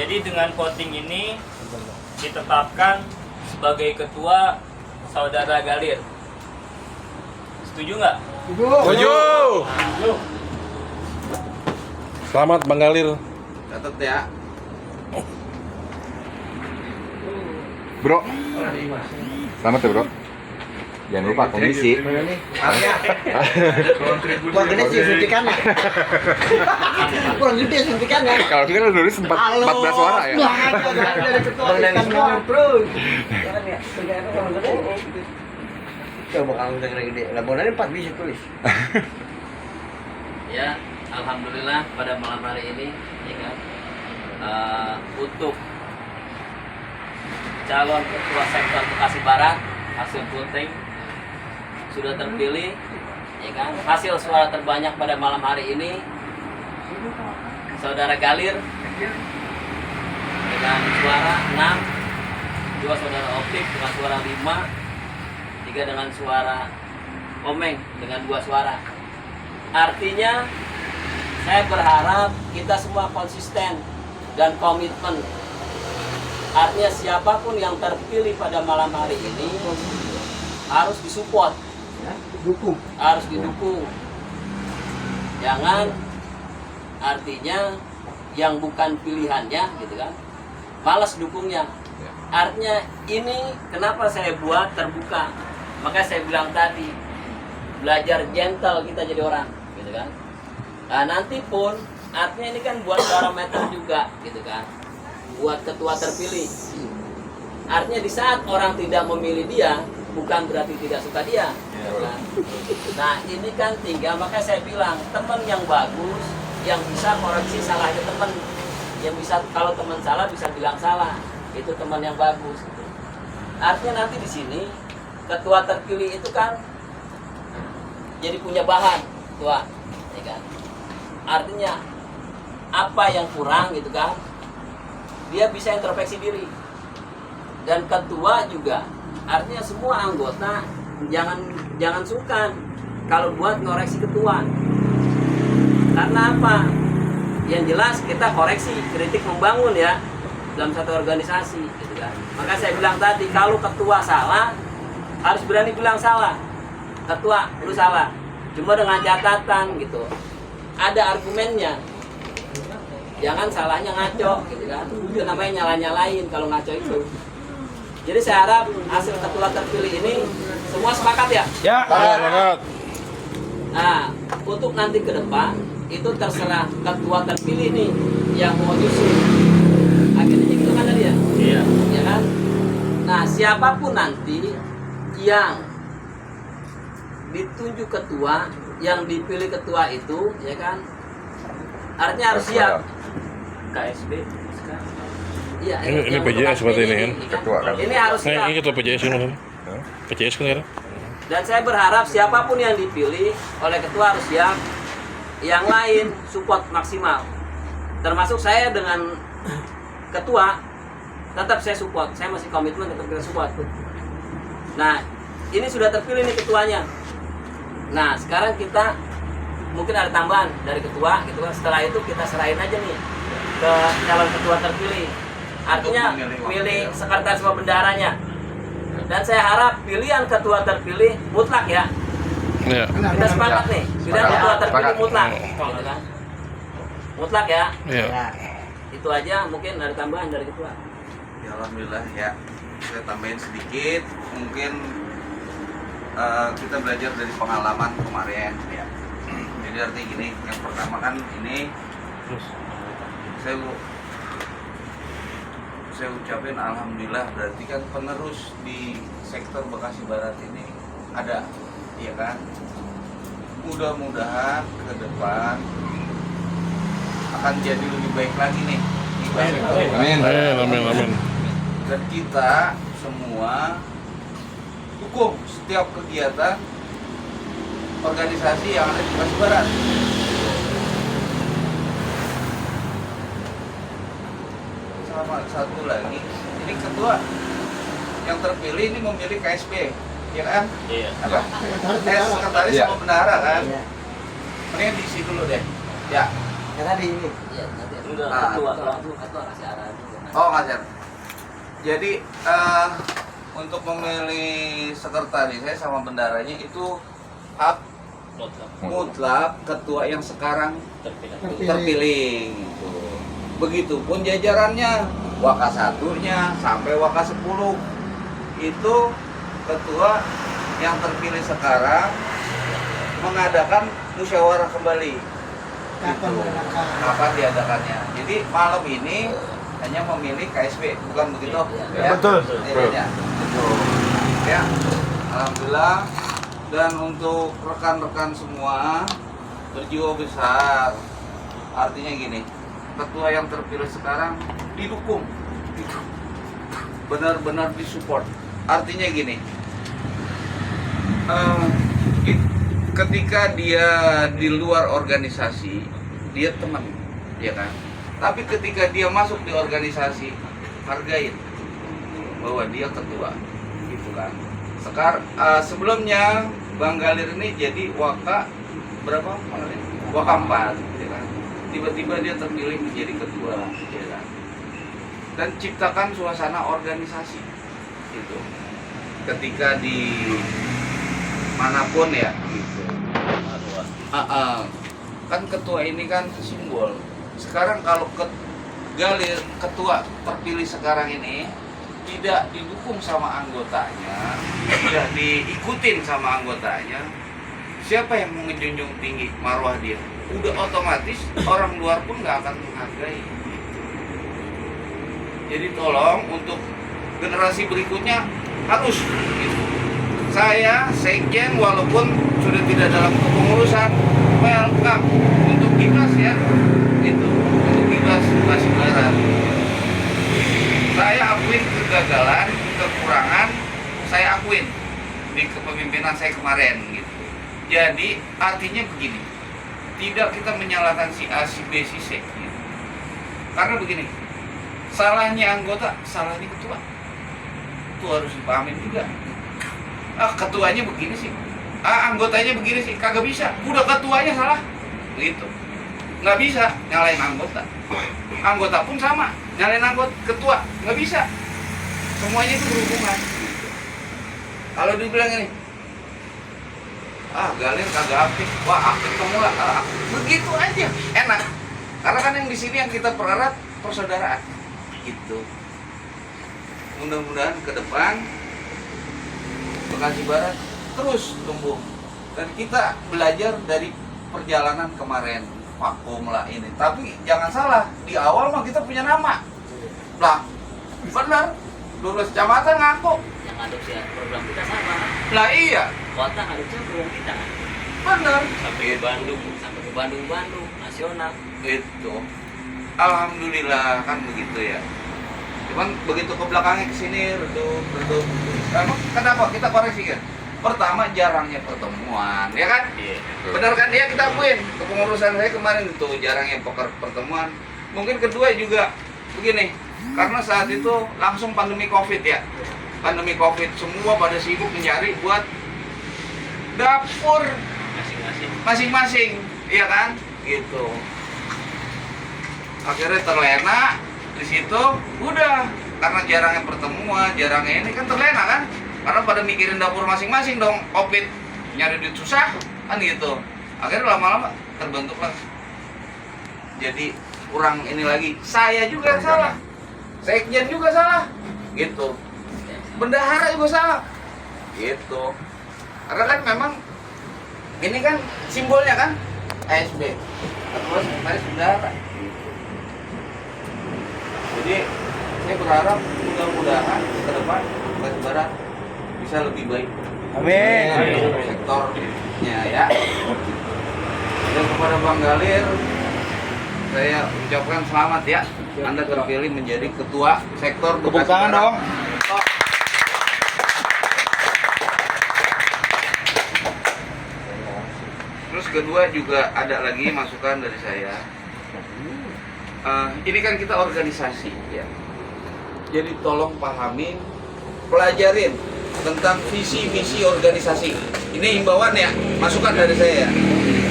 Jadi dengan voting ini ditetapkan sebagai ketua Saudara Galir. Setuju nggak? Setuju. Selamat Bang Galir. Catat ya. Bro, selamat ya bro. Jangan lupa komisi. Maaf ya. Kurang gede sih suntikannya. Kurang gede suntikannya. Kalau kita dulu sempat 14 suara ya. Dari ketua ikan doang, bro. Coba kalau udah gede, lah bonanya 4 bisa tulis. Ya, alhamdulillah pada malam hari ini ya kan, untuk calon ketua sektor Bekasi Barat hasil voting sudah terpilih ya kan. Hasil suara terbanyak pada malam hari ini Saudara Galir dengan suara 6, 2 Saudara Optik dengan suara 5, 3 dengan suara Omeng dengan 2 suara. Artinya saya berharap kita semua konsisten dan komitmen. Artinya siapapun yang terpilih pada malam hari ini harus disupport, harus didukung. Jangan artinya yang bukan pilihannya gitu kan, malas dukungnya. Artinya ini kenapa saya buat terbuka. Makanya saya bilang tadi, belajar gentle kita jadi orang gitu kan. Nah, nanti pun artinya ini kan buat parameter juga gitu kan, buat ketua terpilih. Artinya di saat orang tidak memilih dia bukan berarti tidak suka dia gitu kan? Nah ini kan tinggal, makanya saya bilang teman yang bagus yang bisa koreksi salahnya teman, yang bisa kalau teman salah bisa bilang salah, itu teman yang bagus gitu. Artinya nanti di sini ketua terpilih itu kan jadi punya bahan ketua ya kan. Artinya apa yang kurang gitu kan, dia bisa introspeksi diri. Dan ketua juga artinya semua anggota jangan sungkan kalau buat ngoreksi ketua. Karena apa? Yang jelas kita koreksi, kritik membangun ya dalam satu organisasi gitu kan. Maka saya bilang tadi kalau ketua salah harus berani bilang salah. Ketua, lu salah. Cuma dengan catatan gitu, ada argumennya. Jangan salahnya ngaco gitu kan. Itu namanya nyala-nyalain kalau ngaco itu. Jadi saya harap hasil ketua terpilih ini semua sepakat ya? Ya, semangat. Nah, untuk nanti ke depan itu terserah ketua terpilih nih yang mau nyusun. Akhirnya gitu kan tadi ya? Iya. Ya kan? Nah, siapapun nanti yang ditunjuk ketua, yang dipilih ketua itu, ya kan? Artinya harus siap. KSB sekarang. Iya, Ini yang PJS seperti ini kan? Ketua kan? Ini harus Nah, siap. ini ketua PJS kan? PJS kan? Dan saya berharap siapapun yang dipilih oleh ketua harus siap. Yang lain support maksimal. Termasuk saya dengan ketua, tetap saya support. Saya masih komitmen tetap kita support. Nah, ini sudah terpilih nih ketuanya. Nah, sekarang kita mungkin ada tambahan dari ketua gitu kan. Setelah itu kita serahin aja nih ke calon ketua terpilih. Artinya pilih sekretaris sama bendaharanya. Dan saya harap pilihan ketua terpilih mutlak ya. Iya. Kita sepakat nih, pilihan ketua terpilih mutlak. Gitu kan. Mutlak ya. Iya. Itu aja, mungkin ada tambahan dari ketua. Ya alhamdulillah ya. Saya tambahin sedikit, mungkin kita belajar dari pengalaman kemarin ya. Jadi artinya gini, yang pertama kan ini saya ucapin alhamdulillah, berarti kan penerus di sektor Bekasi Barat ini ada, ya kan. Mudah-mudahan ke depan akan jadi lebih baik lagi nih. Amin. Amin. Dan kita semua dukung setiap kegiatan organisasi yang ada di Bekasi Barat. Sama satu lagi, ini ketua yang terpilih ini memilih KSP, ya kan? Iya. Apa? Sekretaris Iya. sama bendahara kan? Iya. Mendingan diisi dulu deh. Ya. Yang tadi ini. Iya, nanti enggak Ah. ketua kasih arahan juga. Oh, ngajar. Jadi untuk memilih sekretaris saya sama bendaranya itu hak mutlak ketua yang sekarang terpilih gitu. Begitupun jajarannya Waka 1-nya sampai Waka 10 itu ketua yang terpilih sekarang mengadakan musyawarah kembali. Gitu. Kapan diadakannya? Jadi malam ini hanya memilih KSB, bukan begitu? Iya. Betul. Ya. Ya. Alhamdulillah. Dan untuk rekan-rekan semua berjiwa besar. Artinya gini, ketua yang terpilih sekarang didukung, benar-benar disupport. Artinya gini, ketika dia di luar organisasi, dia teman, ya kan? Tapi ketika dia masuk di organisasi, hargain bahwa dia ketua, gitu kan? Sebelumnya Bang Galir ini jadi Waka berapa? Waka 4, ya kan? Tiba-tiba dia terpilih menjadi ketua, ya kan? Dan ciptakan suasana organisasi, gitu. Ketika di manapun ya, gitu. Kan ketua ini kan simbol. Sekarang kalau Galir ketua terpilih sekarang ini tidak didukung sama anggotanya, tidak diikutin sama anggotanya, siapa yang mau menjunjung tinggi marwah dia? Udah otomatis orang luar pun nggak akan menghargai. Jadi tolong untuk generasi berikutnya harus gitu. Saya sekjen walaupun sudah tidak dalam kepengurusan, welcome untuk ikhlas ya, gitu, untuk ikhlas kasih barat. Saya akuin kegagalan, kekurangan, saya akuin di kepemimpinan saya kemarin gitu. Jadi artinya begini, tidak kita menyalahkan si A, si B, si C gitu. Karena begini, salahnya anggota, salahnya ketua. Itu harus dipahamin juga. Ketuanya begini sih, anggotanya begini sih, kagak bisa. Udah ketuanya salah, begitu. Nggak bisa nyalain anggota. Anggota pun sama, nyalain anggota ketua, nggak bisa. Semuanya itu berhubungan. Kalau dibilang ini, Galir kagak aktif, wah aktif kamu lah, begitu aja, enak. Karena kan yang di sini yang kita pererat persaudaraan, gitu. Mudah-mudahan ke depan Bekasi Barat terus tumbuh dan kita belajar dari perjalanan kemarin, vakum lah ini. Tapi jangan salah, di awal mah kita punya nama. Lah, benar. 12 kecamatan ngaku. Yang adopsi program kita sama. Lah iya, Kota adopsi program kita. benar. Sampai ke Bandung nasional. Itu. Alhamdulillah kan begitu ya. Cuman begitu ke belakangnya ke sini redup. Emang kenapa kita koreksi kan? Pertama jarangnya pertemuan, ya kan? Iya. Benar kan dia kita akuin. Kepengurusan saya kemarin itu jarangnya pertemuan. Mungkin kedua juga begini, karena saat itu langsung pandemi Covid ya. Pandemi Covid semua pada sibuk mencari buat dapur masing-masing, iya kan? Gitu. Akhirnya terlena di situ, udah karena jarangnya pertemuan, jarangnya ini kan terlena kan? Karena pada mikirin dapur masing-masing dong, Covid nyari duit susah kan gitu. Akhirnya lama-lama terbentuklah. Jadi kurang ini lagi, saya juga salah, sekjen juga salah, gitu. Bendahara juga salah, gitu. Karena kan memang ini kan simbolnya kan ASB, ketua sekretaris bendahara. Jadi saya berharap mudah-mudahan ke depan Bekasi Barat bisa lebih baik. Amin. Sektornya ya. Dan kepada Bang Galir, saya ucapkan selamat ya. Anda terpilih menjadi ketua sektor Bekasi Tepuk tangan Barat. dong. Terus kedua juga ada lagi masukan dari saya. Ini kan kita organisasi ya. Jadi tolong pahamin, pelajarin tentang visi misi organisasi. Ini himbauan ya, masukan dari saya.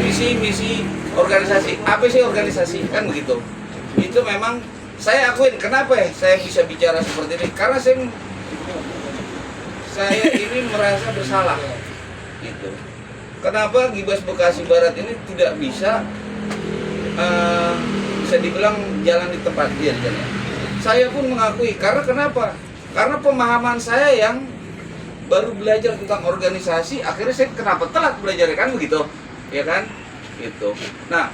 Visi visi misi organisasi. Apa sih organisasi? Kan begitu. Itu memang saya akuin. Kenapa ya saya bisa bicara seperti ini? Karena saya ini merasa bersalah. Gitu. Kenapa Gibas Bekasi Barat ini tidak bisa dibilang jalan di tempat dia jalan. Saya pun mengakui. Karena kenapa? Karena pemahaman saya yang baru belajar tentang organisasi, akhirnya saya kenapa telat belajar, kan begitu, ya kan, gitu. Nah,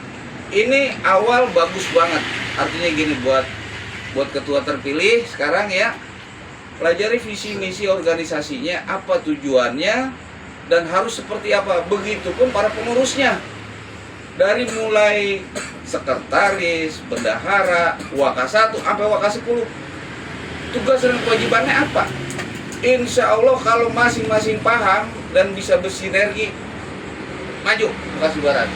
ini awal bagus banget, artinya gini buat ketua terpilih sekarang ya, pelajari visi misi organisasinya, apa tujuannya, dan harus seperti apa. Begitupun para pengurusnya, dari mulai sekretaris, bendahara, waka 1 sampai waka 10, tugas dan kewajibannya apa? Insya Allah kalau masing-masing paham dan bisa bersinergi, maju Bekasi Barat.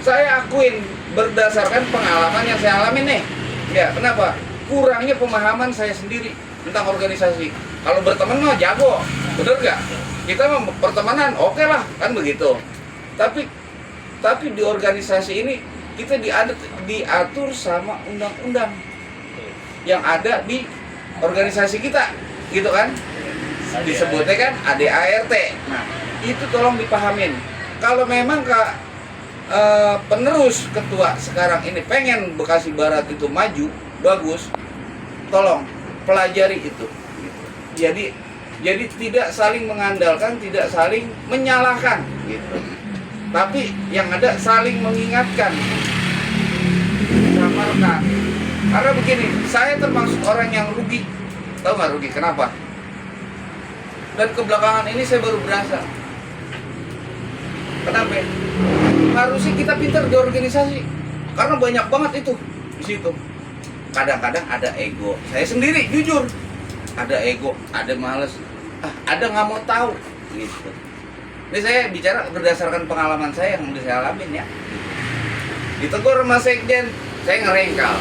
Saya akuin berdasarkan pengalaman yang saya alami nih. Ya, kenapa? Kurangnya pemahaman saya sendiri tentang organisasi. Kalau berteman mah jago, bener gak? Kita mah pertemanan, oke lah, kan begitu. Tapi di organisasi ini kita diatur sama undang-undang yang ada di organisasi kita, gitu kan, disebutnya kan ADART. Nah, itu tolong dipahamin. Kalau memang penerus ketua sekarang ini pengen Bekasi Barat itu maju, bagus, tolong pelajari itu. Jadi tidak saling mengandalkan, tidak saling menyalahkan, gitu. Tapi yang ada saling mengingatkan, samarkan. Karena begini, saya termasuk orang yang rugi. Tahu nggak rugi? Kenapa? Dan kebelakangan ini saya baru berasa. Kenapa? Harusnya kita pintar di organisasi. Karena banyak banget itu di situ. Kadang-kadang ada ego. Saya sendiri jujur, ada ego, ada males, ada nggak mau tahu, gitu. Ini saya bicara berdasarkan pengalaman saya yang udah saya alamin ya. Ditegur sama sekjen, saya ngerengkal.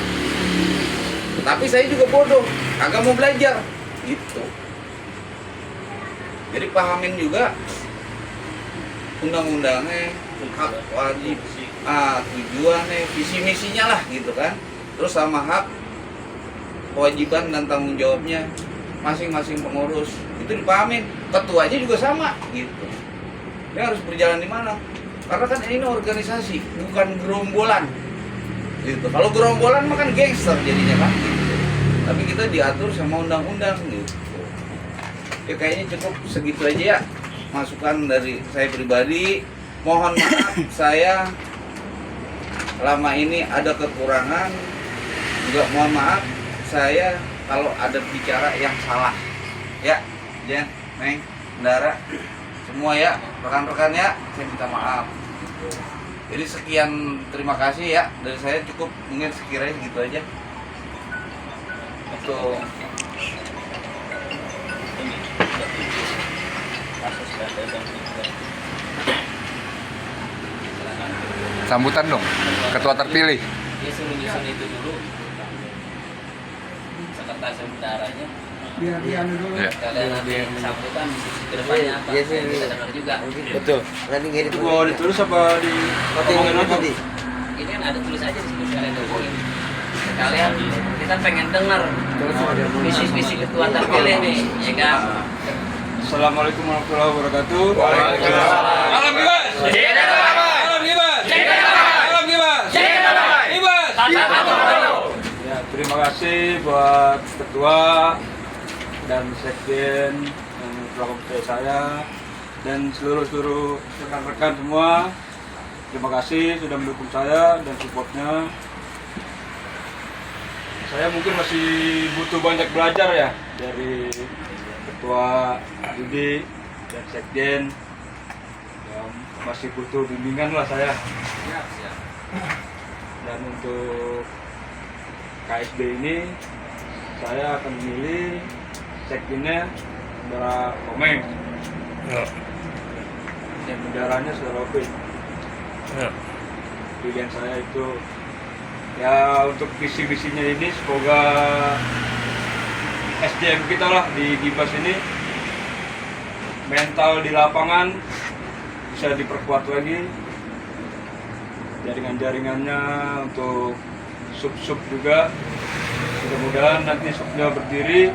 Tapi saya juga bodoh, agak mau belajar, gitu. Jadi pahamin juga undang-undangnya, hak wajib, tujuannya, visi misinya lah, gitu kan. Terus sama hak, kewajiban dan tanggung jawabnya masing-masing pengurus itu dipahamin. Ketuanya juga sama, gitu. Ini harus berjalan di mana? Karena kan ini organisasi, bukan gerombolan. Gitu. Kalau gerombolan mah kan gangster jadinya kan, gitu. Tapi kita diatur sama undang-undang, gitu. Ya kayaknya cukup segitu aja ya masukan dari saya pribadi. Mohon maaf saya selama ini ada kekurangan, juga mohon maaf saya kalau ada bicara yang salah ya. Jen, Neng, Ndara, semua ya, rekan-rekan ya, saya minta maaf. Jadi sekian, terima kasih ya dari saya, cukup mungkin sekiranya gitu aja. Untuk Ini kasus dan Sambutan dong, ketua terpilih. Dia suruh nyusun itu dulu, sekretaris bendaranya. Biar dia dulu. Ya. Kalian nanti sambutan ke depannya apa? Iya sih, Kita dengar juga. Betul. Nanti ngirim Itu mau ditulis apa di ngomongin aja? tadi. Ini kan ada tulis aja di situ, kalian hubungin. Kalian kita pengen dengar visi-visi ketua terpilih nih, ya kan? Assalamualaikum warahmatullahi wabarakatuh. Waalaikumsalam. Alam Gibas. Alam Gibas. Alam Gibas. Gibas. Ya, terima kasih buat ketua dan sekjen yang telah mempercayai saya dan seluruh rekan-rekan semua. Terima kasih sudah mendukung saya dan supportnya. Saya mungkin masih butuh banyak belajar ya dari ketua Yudi dan sekjen. Ya, masih butuh bimbingan lah saya. Dan untuk KSB ini saya akan memilih sekjennya saudara Komeng Ya. dan bendaranya saudara Opin. Ya. Pilihan saya itu ya untuk visi-visinya ini semoga SDM kita lah di Gibas ini mental di lapangan bisa diperkuat lagi jaringan-jaringannya, untuk sub-sub juga. Mudah-mudahan nanti subnya berdiri,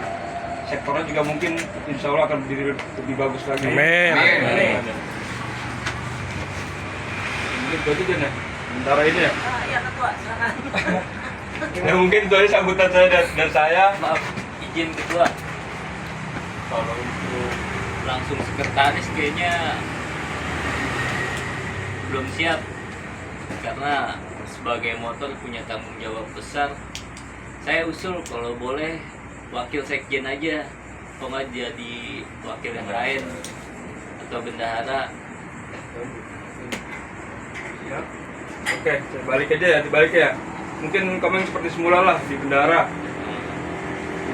sektornya juga mungkin insya Allah akan berdiri lebih bagus lagi. Amin. Amin. Mungkin itu aja ya, sementara ini ya. Iya ketua, silakan. Ya mungkin itu aja sambutan saya dan saya. Maaf, izin ketua. Kalau untuk langsung sekretaris kayaknya belum siap, karena sebagai motor punya tanggung jawab besar. Saya usul kalau boleh wakil sekjen aja, atau nggak jadi wakil yang lain atau bendahara. Ya. Oke, saya balik aja ya, dibalik ya. Mungkin kamu yang seperti semula lah di bendara.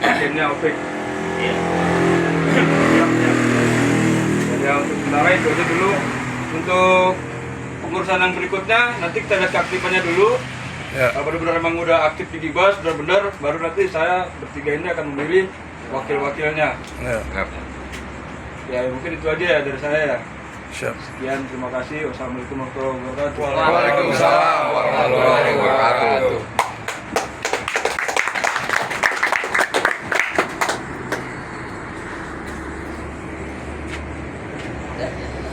Akhirnya Opik. Iya. Jadi untuk bendara itu aja dulu. Untuk pengurusan yang berikutnya nanti kita lihat keaktifannya dulu. Ya. Kalau benar-benar memang udah aktif di Gibas, benar-benar baru nanti saya bertiga ini akan memilih wakil-wakilnya. Ya. Ya mungkin itu aja ya dari saya ya. Siap. Sekian, terima kasih. Wassalamualaikum warahmatullahi wabarakatuh. Waalaikumsalam warahmatullahi wabarakatuh.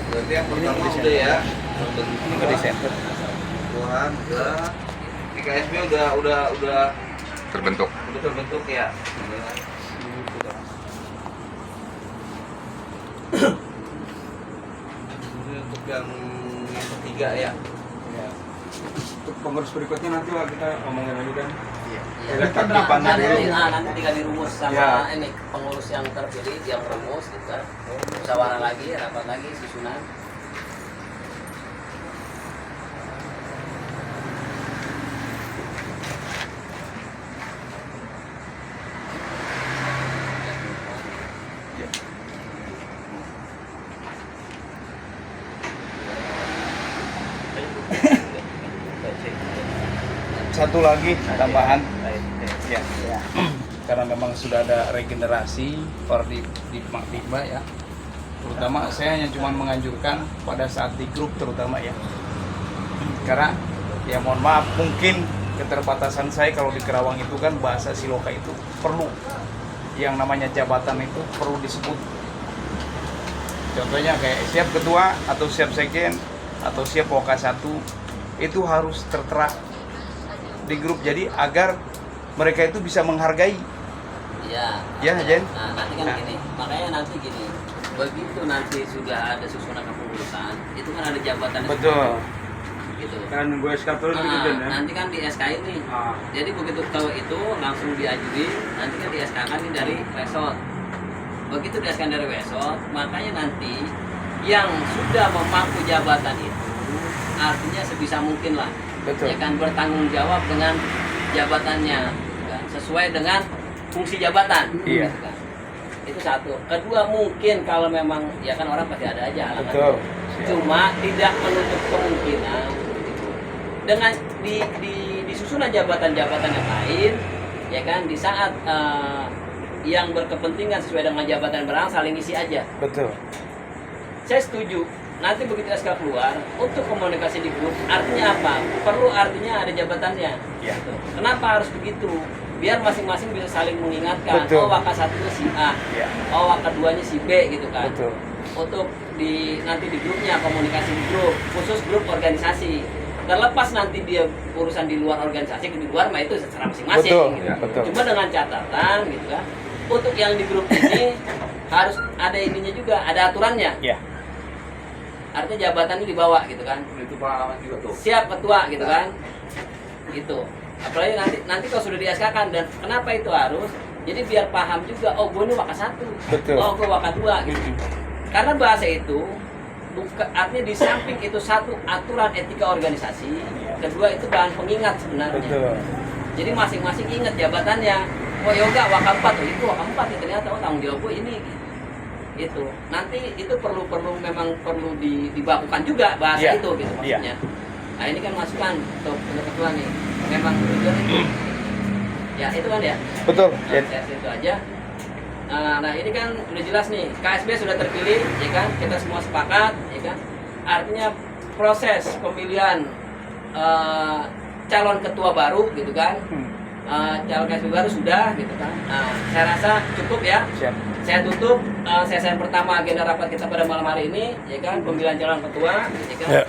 Berarti yang pertama udah ya. Ini Desember. Tuhan, udah. Di KSB udah Terbentuk. terbentuk ya. Ini untuk yang ketiga ya. Ya. Untuk pengurus berikutnya nanti lah kita omongin lagi kan. Iya. Lihat keaktifannya dulu. Nanti tinggal dirumus sama Ya. ini pengurus yang terpilih, yang rumus gitu kan. Musyawarah lagi, rapat lagi, susunan. Satu lagi tambahan ya, karena memang sudah ada regenerasi di Maktimba ya, terutama saya hanya cuma menganjurkan pada saat di grup terutama ya, karena ya mohon maaf mungkin keterbatasan saya kalau di Kerawang itu kan bahasa Siloka itu perlu yang namanya jabatan itu perlu disebut, contohnya kayak siap ketua atau siap sekjen atau siap Woka 1 itu harus tertera di grup, jadi agar mereka itu bisa menghargai. Iya. Ya, Jen. Nah, nanti kan gini, makanya nanti gini, begitu nanti sudah ada susunan kepengurusan, itu kan ada jabatan. Betul. Gitu. Kan gue SK terus gitu Jen ya. Nanti kan di SK ini. Ah. Jadi begitu tahu itu langsung diajuin, nanti kan di SK kan dari resort. Begitu di SK dari resort, makanya nanti yang sudah memangku jabatan itu artinya sebisa mungkin lah. Betul. Ya kan bertanggung jawab dengan jabatannya, kan? Sesuai dengan fungsi jabatan. Iya. Kan? Itu satu. Kedua mungkin kalau memang ya kan orang pasti ada aja halangan. Betul. Cuma tidak menutup kemungkinan gitu. Dengan di susunan jabatan-jabatan yang lain, ya kan di saat yang berkepentingan sesuai dengan jabatan berang saling isi aja. Betul. Saya setuju. Nanti begitu SK keluar, untuk komunikasi di grup, artinya apa? Perlu artinya ada jabatannya. Ya. Gitu. Kenapa harus begitu? Biar masing-masing bisa saling mengingatkan. Betul. Oh, Waka 1-nya si A. Ya. Oh, Waka 2-nya si B gitu kan. Betul. Untuk nanti di grupnya, komunikasi di grup, khusus grup organisasi. Terlepas nanti dia urusan di luar organisasi, di luar mah itu secara masing-masing. Betul. Gitu. Ya, betul. Cuma dengan catatan gitu kan. Untuk yang di grup ini harus ada ininya juga, ada aturannya. Ya. Artinya jabatannya dibawa gitu kan. Itu pengalaman juga tuh. Siap ketua gitu kan. Gitu. Apalagi nanti kalau sudah di SK kan, dan kenapa itu harus? Jadi biar paham juga, oh gue ini Waka 1. Betul. Oh gue Waka 2 gitu. Karena bahasa itu artinya di samping itu satu aturan etika organisasi, kedua itu bahan pengingat sebenarnya. Betul. Jadi masing-masing ingat jabatannya. Oh yoga Waka 4, oh itu Waka 4 ya, ternyata oh tanggung jawab gue ini gitu. Itu nanti itu memang perlu dibakukan juga bahasa Iya. itu gitu maksudnya. Nah ini kan masukan untuk ketua nih, memang tujuan itu ya itu kan ya. Betul. Nah, saya itu aja. Nah ini kan udah jelas nih, KSB sudah terpilih, ya kan, kita semua sepakat, ya kan. Artinya proses pemilihan calon ketua baru gitu kan. Calon KSB baru sudah gitu kan. Saya rasa cukup ya. Siap. Saya tutup sesi pertama agenda rapat kita pada malam hari ini, ya kan, pemilihan calon ketua, ya kan. Ya.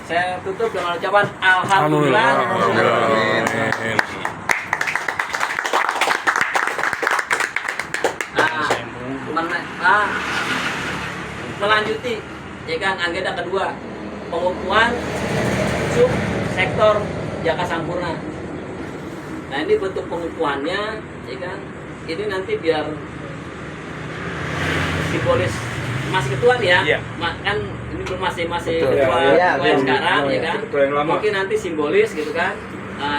Saya tutup dengan ucapan alhamdulillah. Melanjuti, ya kan, agenda kedua pengukuhan sub sektor Jaka Sampurna. Nah ini bentuk pengukuhannya, ya kan, ini nanti biar simbolis masih ketua nih ya, Iya. kan ini belum masih Betul. ketua, Iya, ketua yang sekarang, ya kan, Ketua yang lama. mungkin nanti simbolis gitu kan,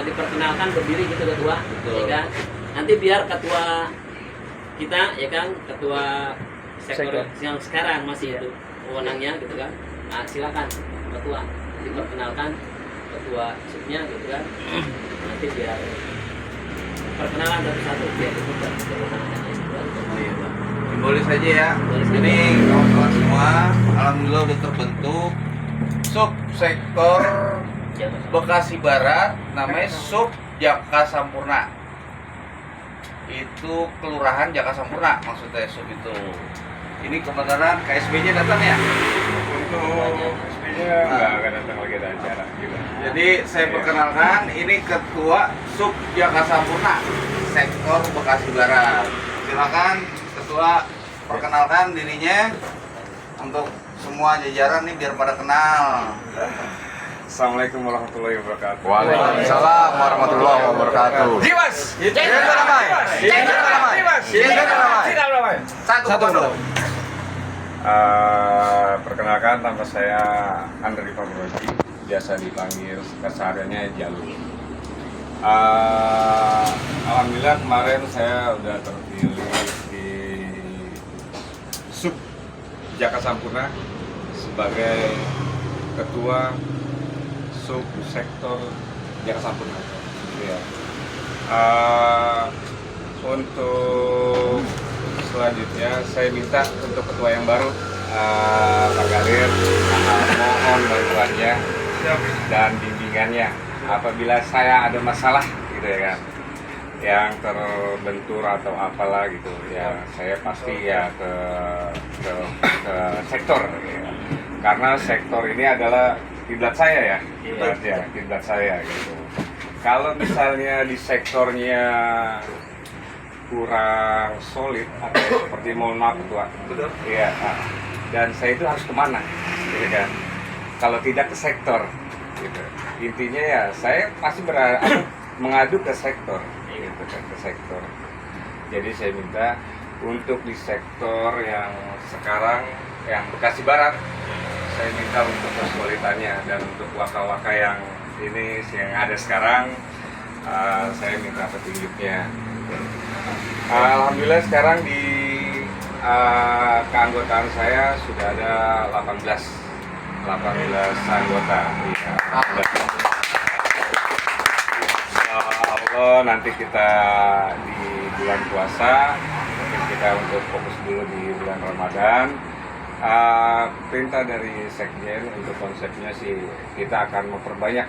diperkenalkan berdiri gitu ketua, ya kan, nanti biar ketua kita, ya kan, ketua sektor yang sekarang masih itu wewenangnya gitu kan, nah silakan ketua diperkenalkan ketua subnya gitu kan, nanti biar perkenalan satu-satu biar dibuka kewenangannya gitu kan. Simbolis aja ya. Simbolis aja. Ini kawan-kawan semua, alhamdulillah udah terbentuk sub sektor Bekasi Barat, namanya sub Jaka Sampurna. Itu kelurahan Jaka Sampurna maksudnya sub itu. Ini kebenaran KSB-nya datang ya. Untuk SB-nya nggak akan datang lagi ada acara gitu. Jadi saya perkenalkan, ini ketua sub Jaka Sampurna sektor Bekasi Barat. Silakan ketua perkenalkan dirinya untuk semua jajaran nih biar pada kenal. Assalamualaikum warahmatullahi wabarakatuh. Waalaikumsalam warahmatullahi wabarakatuh. Jiwas! Satu komando. Perkenalkan, nama saya Andri Pamroji, biasa dipanggil kesehariannya Jalu. Alhamdulillah kemarin saya udah terpilih di sub Jaka Sampurna sebagai ketua sub sektor Jaka Sampurna. Ya. Untuk selanjutnya saya minta untuk ketua yang baru, Pak Galir, mohon bantuannya dan bimbingannya apabila saya ada masalah gitu ya kan, yang terbentur atau apalah gitu ya, saya pasti ya ke sektor ya. Karena sektor ini adalah kiblat saya ya, kiblat saya gitu. Kalau misalnya di sektornya kurang solid atau seperti mohon maaf ketua, iya, dan saya itu harus kemana, gitu kan? Kalau tidak ke sektor, gitu. Intinya ya saya pasti mengadu ke sektor, gitu kan, ke sektor. Jadi saya minta untuk di sektor yang sekarang, yang Bekasi Barat, saya minta untuk kesulitannya dan untuk waka-waka yang ini yang ada sekarang, saya minta petunjuknya. Alhamdulillah sekarang di keanggotaan saya sudah ada 18 anggota. Ya. Allah nanti kita di bulan puasa, mungkin kita untuk fokus dulu di bulan Ramadan. Perintah dari Sekjen untuk konsepnya sih kita akan memperbanyak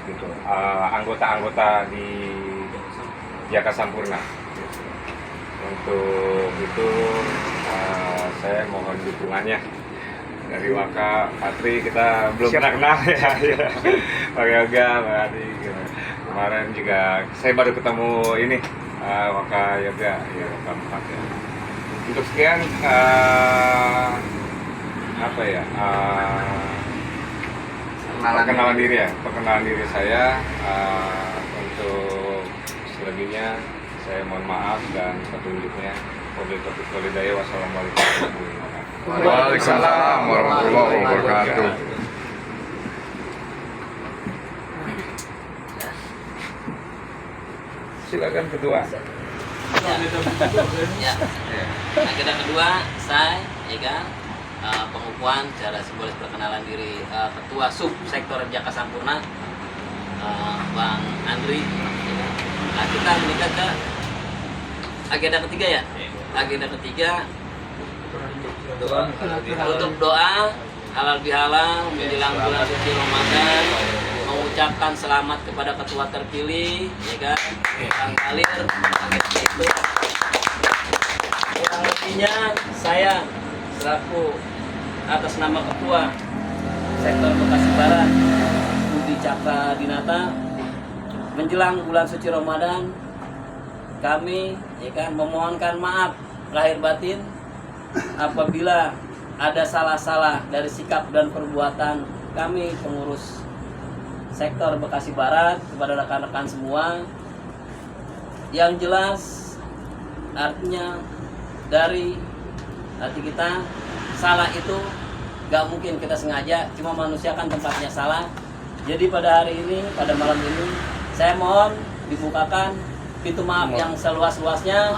gitu anggota-anggota di Jaka Sampurna. Untuk itu saya mohon dukungannya dari Waka Patri, kita belum pernah kenal ya. Pak Yoga, Pak Adi, kemarin juga saya baru ketemu ini Waka Yoga, ya Waka 4 ya. Untuk sekian apa ya? Perkenalan diri saya. Untuk selebihnya saya mohon maaf dan petunjuknya. Wabillahi wassalamualaikum warahmatullahi wabarakatuh. Waalaikumsalam warahmatullahi wabarakatuh. Silakan ketua. Ya. Agenda kedua saya, ya kan, pengukuhan secara simbolis perkenalan diri ketua sub sektor Jaka Sampurna, Bang Andri. Ya kan. Nah, kita menikah ke agenda ketiga ya. Agenda ketiga untuk doa halal bihalal menjelang bulan suci Ramadan, mengucapkan selamat kepada ketua terpilih, ya kan, Kang Kalir, itu. Yang lebihnya saya selaku atas nama ketua sektor Bekasi Barat Budi Cakra Dinata, menjelang bulan suci Ramadan, kami ya kan memohonkan maaf lahir batin apabila ada salah-salah dari sikap dan perbuatan kami pengurus sektor Bekasi Barat kepada rekan-rekan semua. Yang jelas artinya dari hati kita, salah itu gak mungkin kita sengaja, cuma manusia kan tempatnya salah. Jadi pada hari ini, pada malam ini, saya mohon dibukakan pintu maaf yang seluas-luasnya.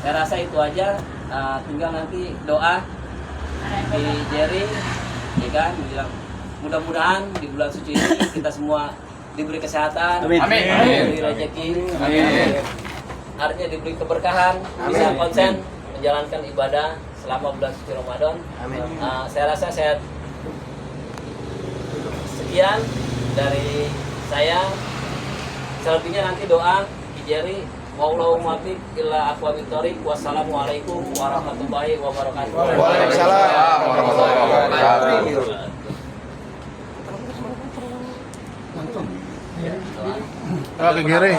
Saya rasa itu aja. Tinggal nanti doa di Jerry, ya kan, bilang mudah-mudahan di bulan suci ini kita semua diberi kesehatan, diberi rezeki, artinya diberi keberkahan, bisa konsen menjalankan ibadah selama bulan suci Ramadan. Saya rasa sehat. Sekian dari saya. Selebihnya nanti doa Jerry. Wallahumma fiq illa aqwamit thoriq. Wassalamualaikum warahmatullahi wabarakatuh. Waalaikumsalam warahmatullahi wabarakatuh. Ke kiri.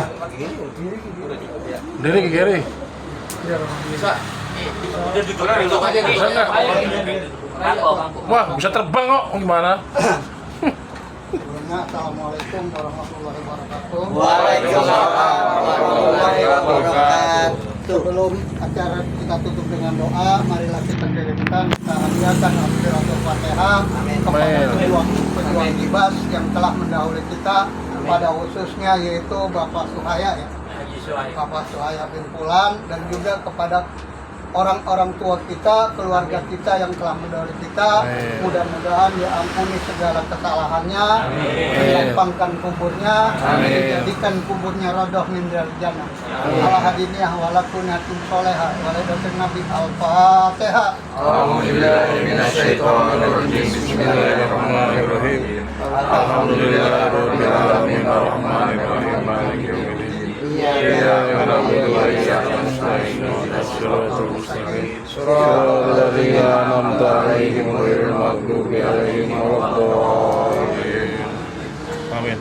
Dari ke kiri. Bisa nggak? Wah, bisa terbang kok. Gimana? Assalamualaikum warahmatullahi wabarakatuh. Waalaikumsalam warahmatullahi wabarakatuh. Sebelum acara kita tutup dengan doa, marilah kita kirimkan, kita hadiahkan Al-Fatihah kepada pejuang Gibas yang telah mendahului kita, pada khususnya yaitu Bapak Suhaya ya, Bapak Suhaya bin Fulan, dan juga kepada orang-orang tua kita, keluarga kita yang telah mendahului kita. Mudah-mudahan diampuni segala kesalahannya, dilapangkan kuburnya, dijadikan kuburnya rodoh min dari jannah. Ala hadiniyah walakunatum solehah walidatul nabi al-fatihah. A'udzubillahi minasyaitonirrajim. Bismillahirrahmanirrahim. Alhamdulillahirabbil alamin arrahmanir rahim maliki yaumiddin. Iyyaka na'budu wa iyyaka nasta'in ihdinas siratal mustaqim siratal ladzina an'amta 'alaihim ghairil maghdubi 'alaihim waladdallin. Amin.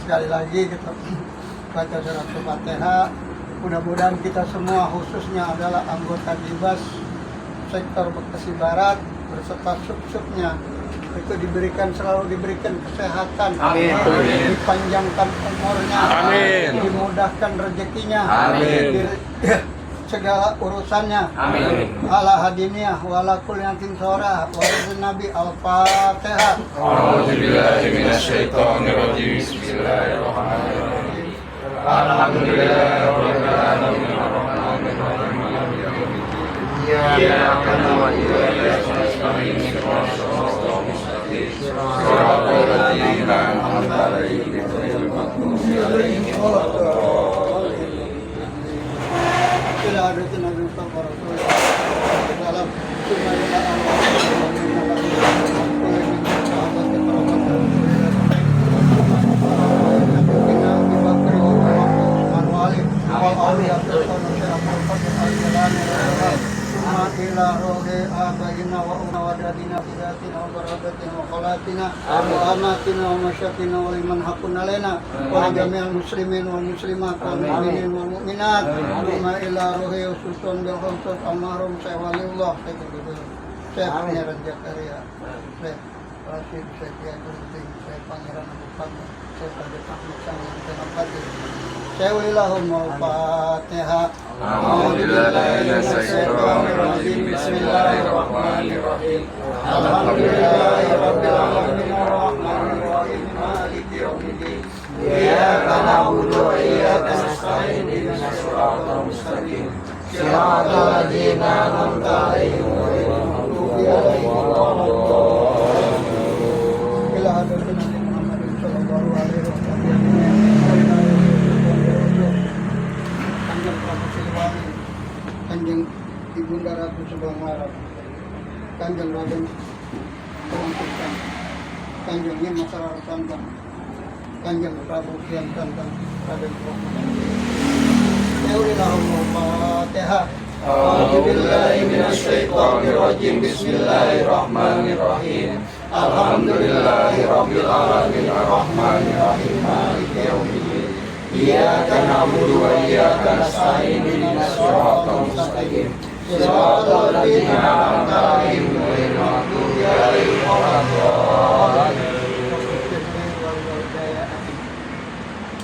Sekali lagi kita baca surat Al-Fatihah. Mudah-mudahan kita semua, khususnya adalah anggota Gibas sektor Bekasi Barat berserta sub-subnya, itu selalu diberikan kesehatan, dipanjangkan umurnya, dimudahkan rezekinya, segala urusannya. Ala hadiniyah walakul yatim sorah walidatul nabi al-fatihah. A'udzubillahi minasyaitonirrajim. Bismillahirrahmanirrahim. Alhamdulillahirabbil alamin arrahmanir rahim maliki yaumiddin. Iyyaka na'budu wa iyyaka nasta'in ihdinas siratal mustaqim siratal ladzina an'amta 'alaihim ghairil maghdubi 'alaihim waladdallin. Ila hadatin Nabi Mustafa Rasulullah dalam sunnah ila rohe abayina wa unawadadina fidatina wa barakatina wa khalatina wa amatina wa masyatina wa liman hakun alena wa jami'al muslimin wa muslimat wa mu'minin wa mu'minat wa ila rohe ususun bil khamsat amarum saya waliullah saya pangeran Jakaria saya Rasid saya Gunting saya pangeran Abu Bakar saya pada Ahmad Sang yang tenapati saya walillahumul fatihah. A'udzubillahi minasyaitonirrajim. Bismillahirrahmanirrahim. Alhamdulillahirabbil alamin arrahmanir rahim maliki yaumiddin. Iyyaka na'budu wa iyyaka nasta'in ihdinas siratal mustaqim siratal ladzina an'amta 'alaihim ghairil maghdubi 'alaihim waladdallin. Ila hadatin Nabi Muhammad sallallahu alaihi wasallam. Kanjeng Prabu Siliwangi, Kanjeng Ibunda Ratu Subang Larang, Kanjeng Raden Pemangkusan, Kanjengnya masyarakat Santang, Kanjeng Prabu Kian Santang, Raden Rahman. Al-Fatihah. A'udzubillahi minasyaitonirrajim. Bismillahirrahmanirrahim. Alhamdulillahirabbil alamin arrahmanir rahim maliki yaumiddin. Iyyaka na'budu wa iyyaka nasta'in ihdinas siratal mustaqim. Siratal ladzina an'amta 'alaihim ghairil maghdubi 'alaihim waladdallin.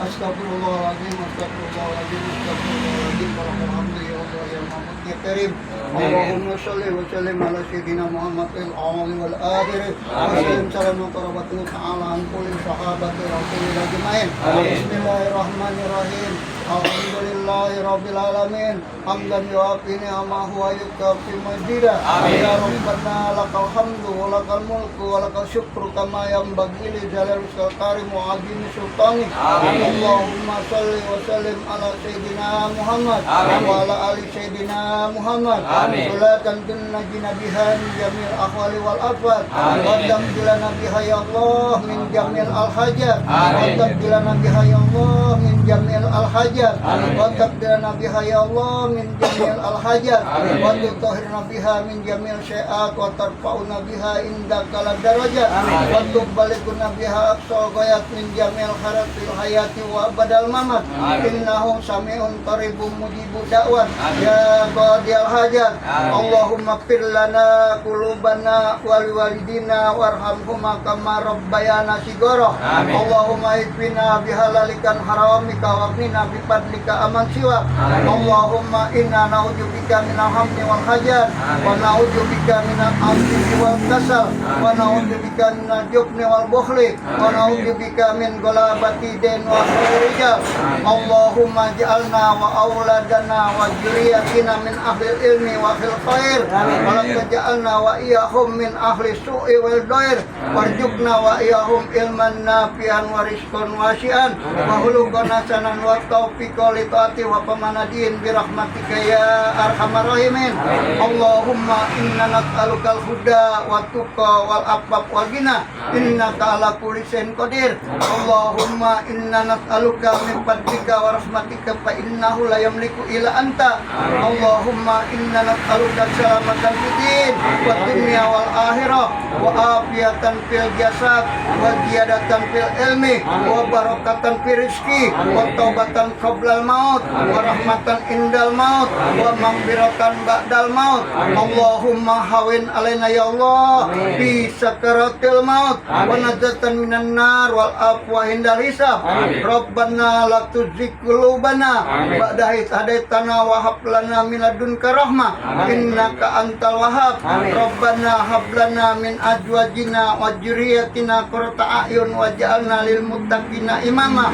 Astagfirullahaladzim, astagfirullahaladzim, astagfirullahaladzim. Alhamdulillah ya Muhammad Karim. Allahumma sholli wa sallim ala sayyidina Muhammadil awwal wal akhir. Wa sallim salamu qarabatuna ta'ala an kulli sahabati rasulillah ajmain. Bismillahirrahmanirrahim. Alhamdulillahi rabbil alamin. Hamdan yuafi ni'amahu wa yukafi majidah. Ya Rabbana lakal hamdu wa lakal mulku wa lakal syukru kama yanbaghi li jalali wajhikal karim wa 'azimi sultanik. Allahumma sholli wa sallim ala sayyidina Muhammad wa ala ali sayyidina Muhammad. Salatan tunajjina biha min jamil ahwali wal afat. Wa tamdilana biha ya Allah min jamil al hajat. Wa tamdilana biha ya Allah min jamil al hajat. Wa tamdilana biha ya Allah min jamil al hajat. Wa tutahhirna biha min jamil syai'at wa tarfa'una biha indaka lad darajat. Wa tuballighuna biha aqsa ghayat min jamil haratil hayati wa badal mamat. Innahu sami'un qaribun mujibud da'wat. Ya qadiyal hajat. Allahumma fir lana qulubana wal walidina warhamhuma kama rabbayana shighara. Allahumma ikfina bihalalikan haramika wa qina bifadlika aman siwa. Allahumma inna na'udzubika minal hammi wal hajat wa na'udzubika minal ajzi wal kasal wa na'udzubika minal jubni wal bukhli wa na'udzubika min ghalabati din wa rijal. Allahumma ja'alna wa auladana wa dzurriyyatina min ahli ilmi wa fil khair wa la taj'alna wa iyyahum min ahli su'i wal dair warzuqna wa iyyahum ilman nafi'an wa rizqan wasi'an wa khuluqan hasanan wa taufiqan li taati wa pamanadin bi rahmatika ya arhamar rahimin. Allahumma inna nas'alukal huda wa tuqa wal afaf wal ghina innaka ala kulli syai'in qadir. Allahumma inna nas'aluka min fadlika wa rahmatika fa innahu la yamliku illa anta. Allahumma inna nas'aluka salamatan fid din wa dunya wal akhirah wa afiyatan fil jasad wa ziyadatan fil ilmi wa barakatan fil rizqi wa taubatan qablal maut wa rahmatan indal maut wa maghfiratan ba'dal maut. Allahumma hawin alaina ya Allah bi sakaratil maut wa najatan minan nar wal afwa indal hisab. Rabbana la tuzigh qulubana ba'da idh hadaitana wa hab lana min ladunka rahmah innaka antal wahhab. Rabbana hab lana min azwajina wa dzurriyyatina qurrata a'yun waj'alna lil muttaqina imama.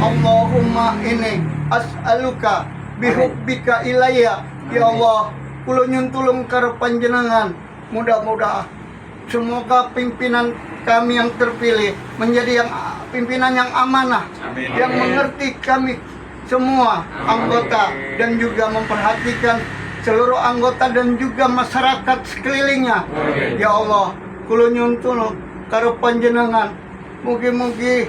Allahumma inni as'aluka bihubbika ilayya ya Allah. Kula nyun tulung karep panjenengan, mudah-mudahan semoga pimpinan kami yang terpilih menjadi yang pimpinan yang amanah, yang mengerti kami semua anggota dan juga memperhatikan seluruh anggota dan juga masyarakat sekelilingnya. Ya Allah, kula nyun tulung karep panjenengan, mugi-mugi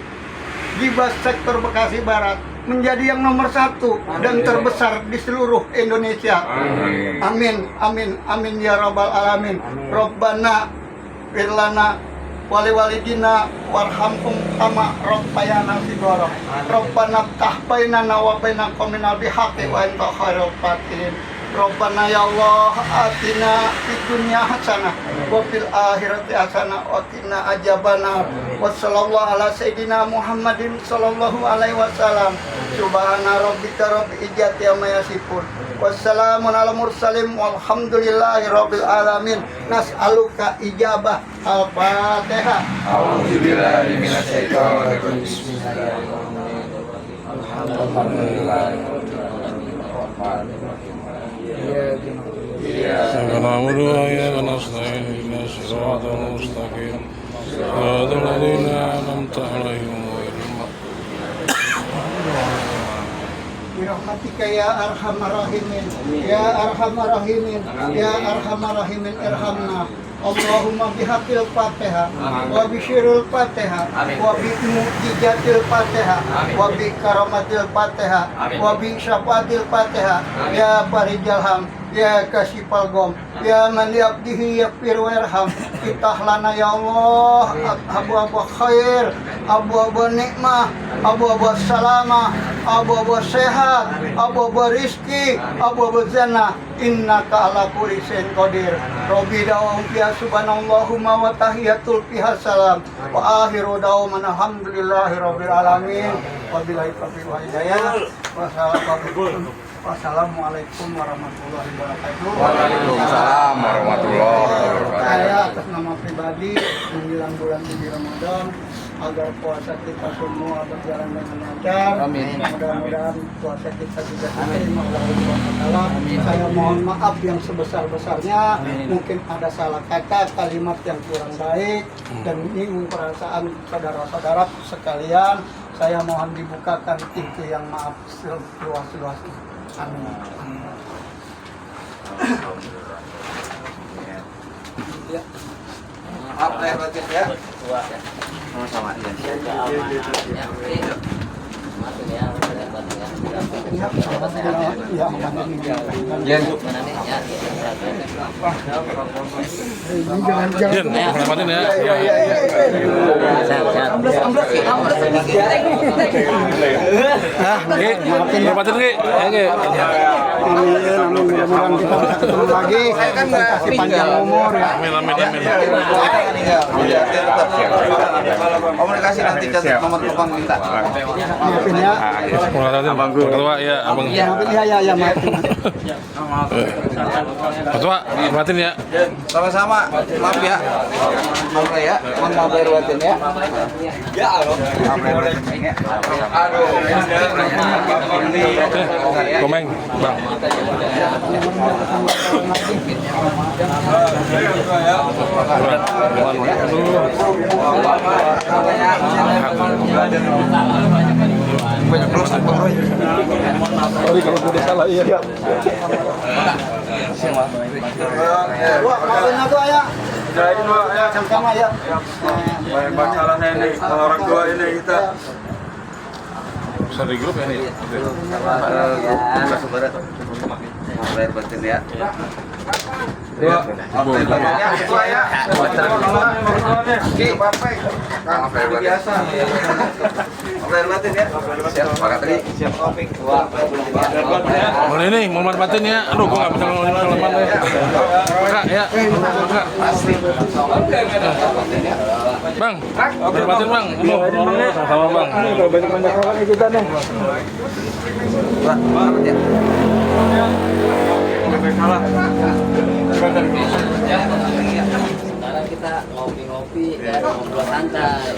Gibas sektor Bekasi Barat menjadi yang nomor 1 dan terbesar di seluruh Indonesia. Amin, amin, amin ya rabbal alamin. Rabbana firlana wali walidina warhamhum kama rabbayana shighara. Rabbana tahbainana wa bainakum minal bihaqqi wa anta khairul fatihin. Rabbana ya Allah atina fid dunya hasanah wa fil akhirati hasanah wa qina adzabannar. Wa sallallahu ala sayyidina Muhammadin sallallahu alaihi wasallam. Subhana rabbika rabbil izzati amma yasifun. Wassalamun ala mursalin walhamdulillahi rabbil alamin. Nas'aluka ijabah. Al-Fatihah. A'udzubillahi minasyaitonir rajim. Bismillahirrahmanirrahim. Alhamdulillahirrahmanirrahim. إياك نعبد وإياك نستعين اهدنا الصراط المستقيم صراط الذين أنعمت عليهم غير Birahmatika ya arhamar rahimin. Ya arhamar rahimin. Ya arhamar rahimin irhamna. Allahumma bihaqil Fatihah wa bisyirul Fatihah wa bi mu'jizatil Fatihah wa bi karamatil Fatihah wa bi syafaatil Fatihah ya farijal ham ya kasifal gom ya man yabdihi yakfir warham itah lana ya Allah abu-abu khair abu-abu nikmah abu-abu salamah abu-abu sehat abu-abu rizki abu-abu jannah innaka ala kulli syai'in qadir rabbi da'um fiha subhanallahumma wa tahiyatul fiha salam wa akhiru da'um alhamdulillahi rabbil alamin wabillahi taufiq wal hidayah wassalamualaikum warahmatullahi wabarakatuh. Waalaikumsalam warahmatullahi wabarakatuh. Saya atas nama pribadi menjelang bulan suci Ramadan agar puasa kita semua berjalan dengan lancar. Amin. Mudah-mudahan puasa kita juga diterima oleh Allah Subhanahu wa taala. Saya mohon maaf yang sebesar-besarnya. Mungkin ada salah kata, kalimat yang kurang baik dan menyinggung perasaan saudara-saudara sekalian. Saya mohon dibukakan pintu yang maaf seluas-luasnya. Amin. Ya. Maaf lahir batin ya. Sama-sama Jen, selamatin ya. Selamatin Ki. Amin, mudah-mudahan kita bisa ketemu lagi. Kasih panjang umur ya. Amin. Komunikasi nanti catat nomor telepon minta. Maafin ya. Abang ketua ya, abang. Maafin ya, maafin. Ketua, selamatin ya. Sama-sama. Maaf ya. Maaf ya. Maaf lahir batin ya. Ya Allah. Maaf lahir batin ya. Aduh. Komeng, Bang. Banyak dosa Bang Roy. Sorry kalau sudah salah, iya. Wah, maafin aku ya. Sama-sama ya. Banyak salah saya nih, orang tua ini kita. Bisa di grup ya nih. Maaf lahir batin ya. Dua. Maaf lahir batin ya. Ketua ya. Ki, maaf lahir batin. Biasa. Maaf lahir batin ya. Siap, Pak Katri. Siap, Topik. Boleh nih, mau manfaatin ya. Aduh, gua nggak bisa ngomongin keleman deh. Kak, ya. Kak. Pasti. Bang, manfaatin Bang. Sama Bang. Banyak orang nih kita nih. Pak, maaf ya. Salah. Sekarang kita ngopi-ngopi dan ngobrol santai.